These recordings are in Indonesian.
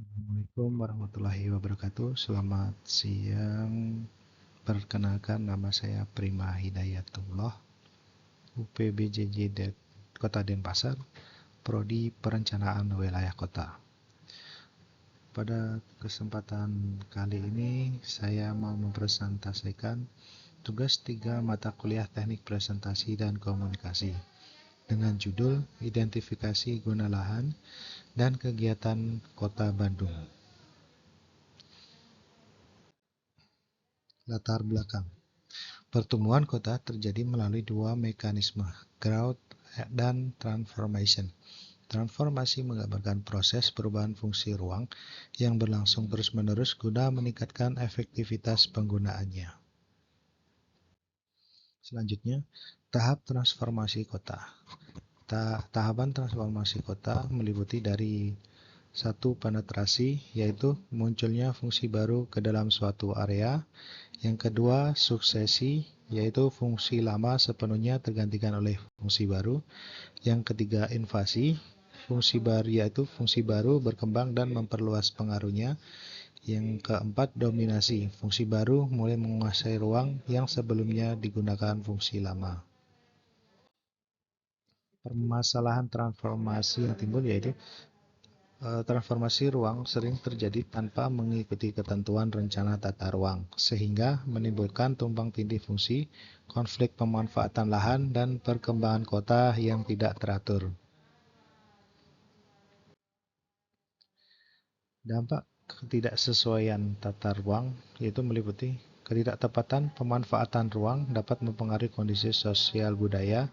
Assalamualaikum warahmatullahi wabarakatuh. Selamat siang. Perkenalkan, nama saya Prima Hidayatullah, UPBJJ Kota Denpasar, Prodi Perencanaan Wilayah Kota. Pada kesempatan kali ini, saya mau mempresentasikan tugas 3 mata kuliah Teknik Presentasi dan Komunikasi dengan judul Identifikasi Guna Lahan dan Kegiatan Kota Bandung. Latar belakang. Pertumbuhan kota terjadi melalui dua mekanisme, growth dan transformation. Transformasi menggambarkan proses perubahan fungsi ruang yang berlangsung terus-menerus guna meningkatkan efektivitas penggunaannya. Selanjutnya, tahap transformasi kota. Tahapan transformasi kota meliputi dari satu, penetrasi, yaitu munculnya fungsi baru ke dalam suatu area. Yang kedua, suksesi, yaitu fungsi lama sepenuhnya tergantikan oleh fungsi baru. Yang ketiga, invasi, yaitu fungsi baru berkembang dan memperluas pengaruhnya. Yang keempat, dominasi, fungsi baru mulai menguasai ruang yang sebelumnya digunakan fungsi lama. Permasalahan transformasi yang timbul yaitu transformasi ruang sering terjadi tanpa mengikuti ketentuan rencana tata ruang, sehingga menimbulkan tumpang tindih fungsi, konflik pemanfaatan lahan, dan perkembangan kota yang tidak teratur. Dampak ketidaksesuaian tata ruang yaitu meliputi ketidaktepatan pemanfaatan ruang dapat mempengaruhi kondisi sosial budaya,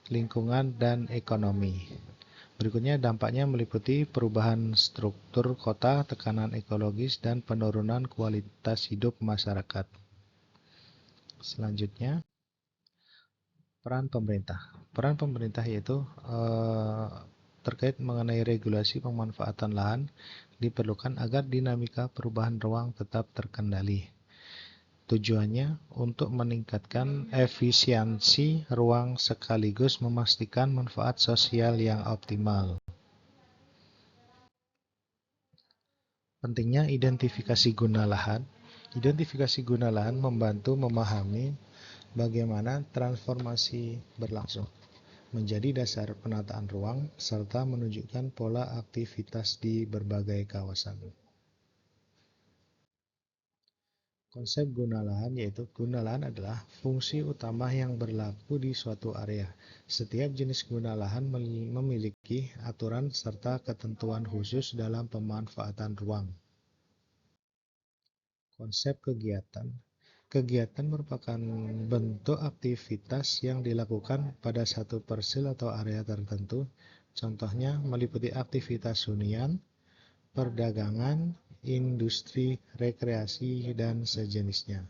lingkungan, dan ekonomi. Berikutnya dampaknya meliputi perubahan struktur kota, tekanan ekologis, dan penurunan kualitas hidup masyarakat. Selanjutnya, peran pemerintah. Peran pemerintah yaitu terkait mengenai regulasi pemanfaatan lahan diperlukan agar dinamika perubahan ruang tetap terkendali. Tujuannya untuk meningkatkan efisiensi ruang sekaligus memastikan manfaat sosial yang optimal. Pentingnya identifikasi guna lahan. Identifikasi guna lahan membantu memahami bagaimana transformasi berlangsung, menjadi dasar penataan ruang, serta menunjukkan pola aktivitas di berbagai kawasan. Konsep guna lahan yaitu guna lahan adalah fungsi utama yang berlaku di suatu area. Setiap jenis guna lahan memiliki aturan serta ketentuan khusus dalam pemanfaatan ruang. Konsep kegiatan. Kegiatan merupakan bentuk aktivitas yang dilakukan pada satu parcel atau area tertentu. Contohnya meliputi aktivitas hunian, perdagangan, industri, rekreasi, dan sejenisnya.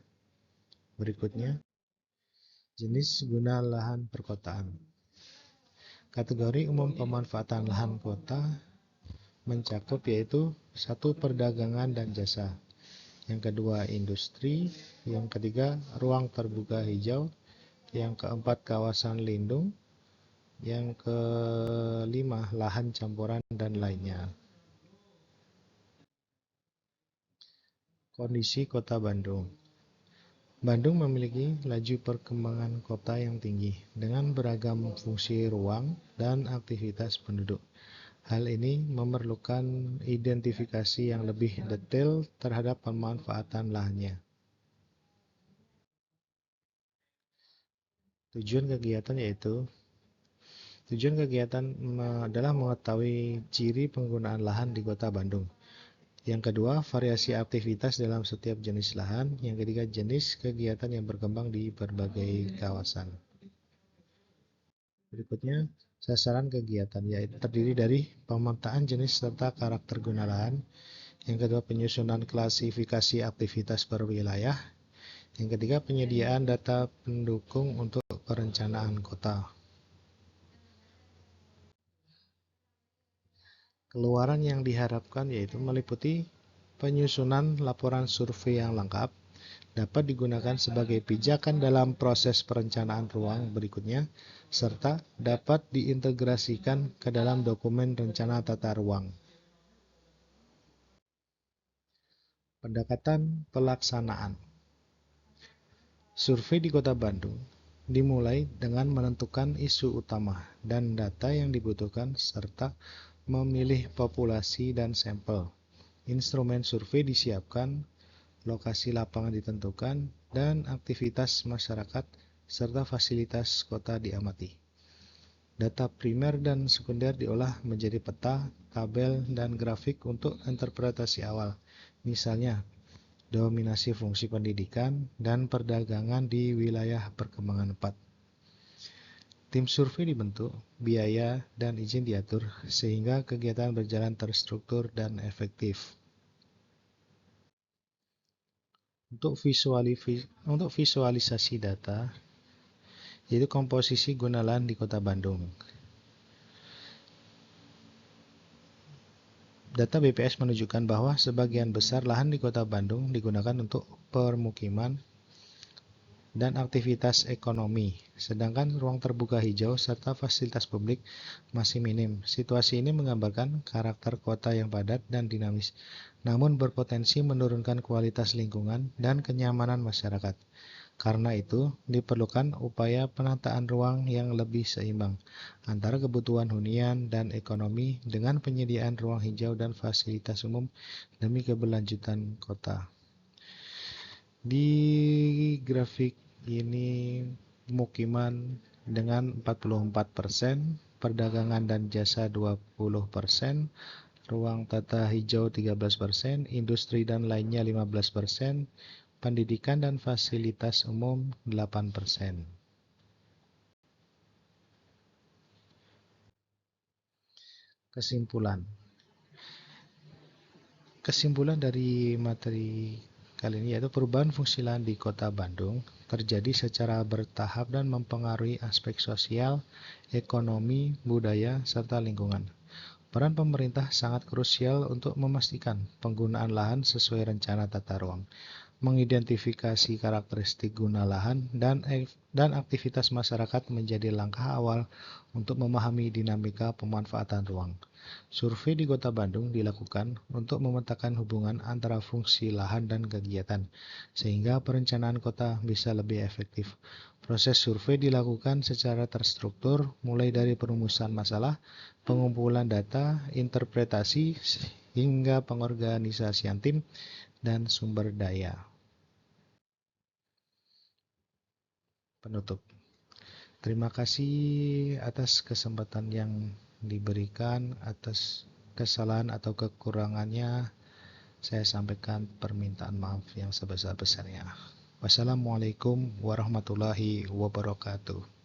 Berikutnya, jenis guna lahan perkotaan. Kategori umum pemanfaatan lahan kota mencakup yaitu 1. Perdagangan dan jasa. Yang kedua, industri. Yang ketiga, ruang terbuka hijau. Yang keempat, kawasan lindung. Yang kelima, lahan campuran dan lainnya. Kondisi Kota Bandung. Bandung memiliki laju perkembangan kota yang tinggi dengan beragam fungsi ruang dan aktivitas penduduk. Hal ini memerlukan identifikasi yang lebih detail terhadap pemanfaatan lahannya. Tujuan kegiatan adalah mengetahui ciri penggunaan lahan di Kota Bandung. Yang kedua, variasi aktivitas dalam setiap jenis lahan. Yang ketiga, jenis kegiatan yang berkembang di berbagai kawasan. Berikutnya, sasaran kegiatan yaitu terdiri dari pemetaan jenis serta karakter guna lahan. Yang kedua, penyusunan klasifikasi aktivitas per wilayah. Yang ketiga, penyediaan data pendukung untuk perencanaan kota. Keluaran yang diharapkan yaitu meliputi penyusunan laporan survei yang lengkap, dapat digunakan sebagai pijakan dalam proses perencanaan ruang berikutnya, serta dapat diintegrasikan ke dalam dokumen rencana tata ruang. Pendekatan pelaksanaan. Survei di Kota Bandung dimulai dengan menentukan isu utama dan data yang dibutuhkan serta memilih populasi dan sampel. Instrumen survei disiapkan, lokasi lapangan ditentukan, dan aktivitas masyarakat serta fasilitas kota diamati. Data primer dan sekunder diolah menjadi peta, tabel, dan grafik untuk interpretasi awal. Misalnya, dominasi fungsi pendidikan dan perdagangan di wilayah perkembangan 4. Tim survei dibentuk, biaya dan izin diatur, sehingga kegiatan berjalan terstruktur dan efektif. Untuk visualisasi data, yaitu komposisi guna lahan di Kota Bandung. Data BPS menunjukkan bahwa sebagian besar lahan di Kota Bandung digunakan untuk permukiman dan aktivitas ekonomi, sedangkan ruang terbuka hijau serta fasilitas publik masih minim. Situasi ini menggambarkan karakter kota yang padat dan dinamis, namun berpotensi menurunkan kualitas lingkungan dan kenyamanan masyarakat. Karena itu, diperlukan upaya penataan ruang yang lebih seimbang antara kebutuhan hunian dan ekonomi dengan penyediaan ruang hijau dan fasilitas umum demi keberlanjutan kota. Di grafik ini pemukiman dengan 44%, perdagangan dan jasa 20%, ruang tata hijau 13%, industri dan lainnya 15%, pendidikan dan fasilitas umum 8%. Kesimpulan. Kesimpulan dari materi kali ini yaitu perubahan fungsi lahan di Kota Bandung terjadi secara bertahap dan mempengaruhi aspek sosial, ekonomi, budaya, serta lingkungan. Peran pemerintah sangat krusial untuk memastikan penggunaan lahan sesuai rencana tata ruang, mengidentifikasi karakteristik guna lahan, dan aktivitas masyarakat menjadi langkah awal untuk memahami dinamika pemanfaatan ruang. Survei di Kota Bandung dilakukan untuk memetakan hubungan antara fungsi lahan dan kegiatan, sehingga perencanaan kota bisa lebih efektif. Proses survei dilakukan secara terstruktur, mulai dari perumusan masalah, pengumpulan data, interpretasi, hingga pengorganisasian tim dan sumber daya. Penutup. Terima kasih atas kesempatan yang diberikan. Atas kesalahan atau kekurangannya, saya sampaikan permintaan maaf yang sebesar-besarnya. Wassalamualaikum warahmatullahi wabarakatuh.